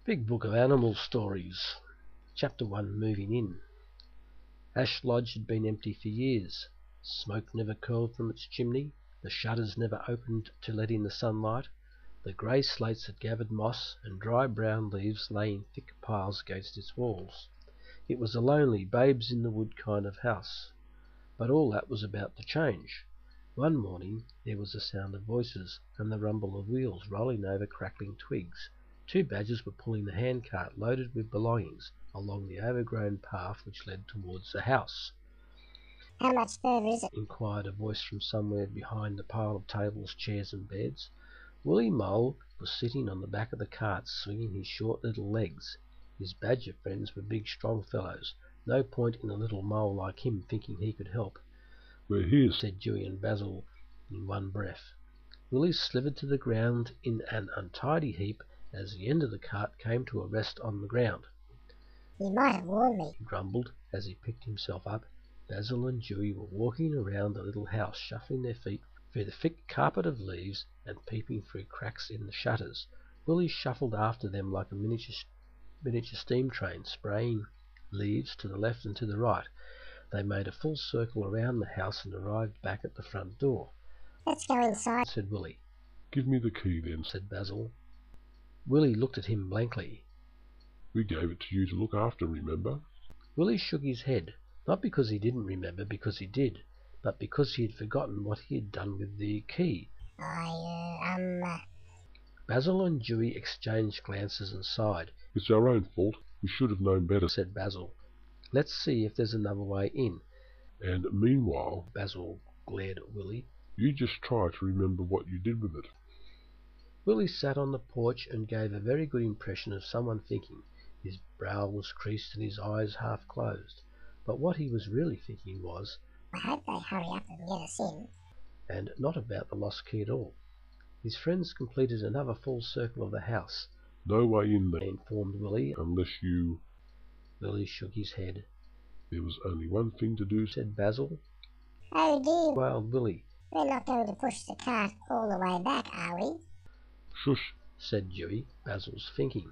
Big Book of Animal Stories. Chapter 1, Moving In. Ash Lodge had been empty for years. Smoke never curled from its chimney, the shutters never opened to let in the sunlight, the grey slates had gathered moss, and dry brown leaves lay in thick piles against its walls. It was a lonely, babes-in-the-wood kind of house. But all that was about to change. One morning there was a sound of voices, and the rumble of wheels rolling over crackling twigs. Two badgers were pulling the handcart loaded with belongings along the overgrown path which led towards the house. "How much further is it?" inquired a voice from somewhere behind the pile of tables, chairs and beds. Willie Mole was sitting on the back of the cart, swinging his short little legs. His badger friends were big strong fellows. No point in a little mole like him thinking he could help. "We're here," said Dewey and Basil in one breath. Willie slithered to the ground in an untidy heap as the end of the cart came to a rest on the ground. "You might have warned me," he grumbled as he picked himself up. Basil and Dewey were walking around the little house, shuffling their feet through the thick carpet of leaves and peeping through cracks in the shutters. Willie shuffled after them like a miniature steam train, spraying leaves to the left and to the right. They made a full circle around the house and arrived back at the front door. "Let's go inside," said Willie. "Give me the key then," said Basil. Willie looked at him blankly. "We gave it to you to look after, remember?" Willie shook his head, not because he didn't remember, because he did, but because he had forgotten what he had done with the key. Basil and Dewey exchanged glances and sighed. "It's our own fault. We should have known better," said Basil. "Let's see if there's another way in." "And meanwhile," Basil glared at Willie, "you just try to remember what you did with it." Willie sat on the porch and gave a very good impression of someone thinking. His brow was creased and his eyes half closed. But what he was really thinking was, "I hope they hurry up and get us in," and not about the lost key at all. His friends completed another full circle of the house. "No way in there," they informed Willie, "unless you—" Willie shook his head. "There was only one thing to do," said Basil. "Oh dear," wailed Willie. "we're not going to push the cart all the way back, are we?" "Shush," said Dewey, Basil's thinking.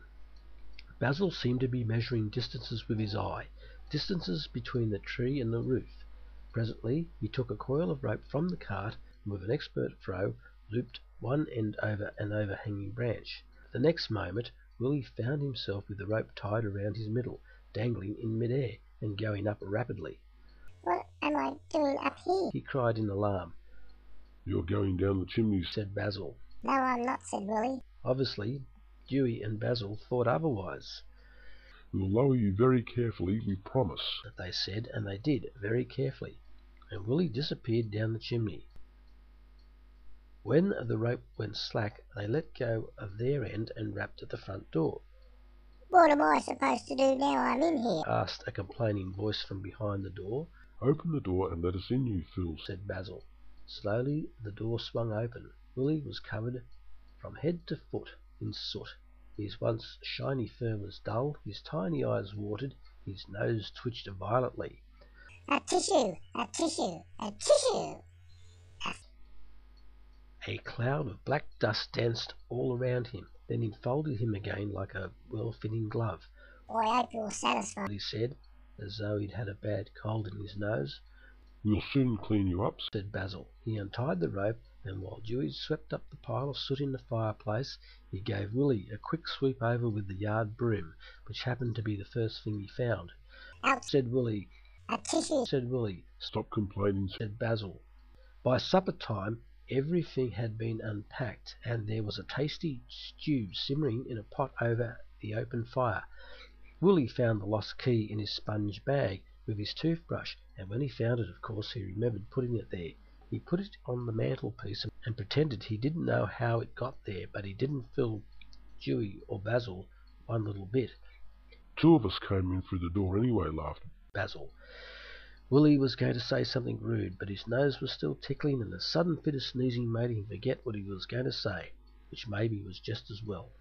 Basil seemed to be measuring distances with his eye, distances between the tree and the roof. Presently he took a coil of rope from the cart and with an expert throw looped one end over an overhanging branch. The next moment Willie found himself with the rope tied around his middle, dangling in mid-air and going up rapidly. "What am I doing up here?" he cried in alarm. "You're going down the chimney," said Basil. "No, I'm not," said Willie. Obviously Dewey and Basil thought otherwise. "We'll lower you very carefully, we promise," they said, and they did, very carefully, and Willie disappeared down the chimney. When the rope went slack, they let go of their end and rapped at the front door. "What am I supposed to do now I'm in here?" asked a complaining voice from behind the door. "Open the door and let us in, you fools," said Basil. Slowly the door swung open. Willie was covered from head to foot in soot. His once shiny fur was dull, his tiny eyes watered, his nose twitched violently. "A tissue! A tissue! A tissue!" A cloud of black dust danced all around him, then enfolded him again like a well-fitting glove. "I hope you're satisfied," he said, as though he'd had a bad cold in his nose. "We'll soon clean you up," said Basil. He untied the rope, and while Dewey swept up the pile of soot in the fireplace, he gave Willie a quick sweep over with the yard broom, which happened to be the first thing he found. "Ouch!" said Willie. "A tissue!" said Willie. "Stop complaining," said Basil. By supper time everything had been unpacked, and there was a tasty stew simmering in a pot over the open fire. Willie found the lost key in his sponge bag with his toothbrush, and when he found it, of course, he remembered putting it there. He put it on the mantelpiece and pretended he didn't know how it got there, but he didn't fool Dewey or Basil one little bit. "Two of us came in through the door anyway," laughed Basil. Willie was going to say something rude, but his nose was still tickling, and a sudden fit of sneezing made him forget what he was going to say, which maybe was just as well.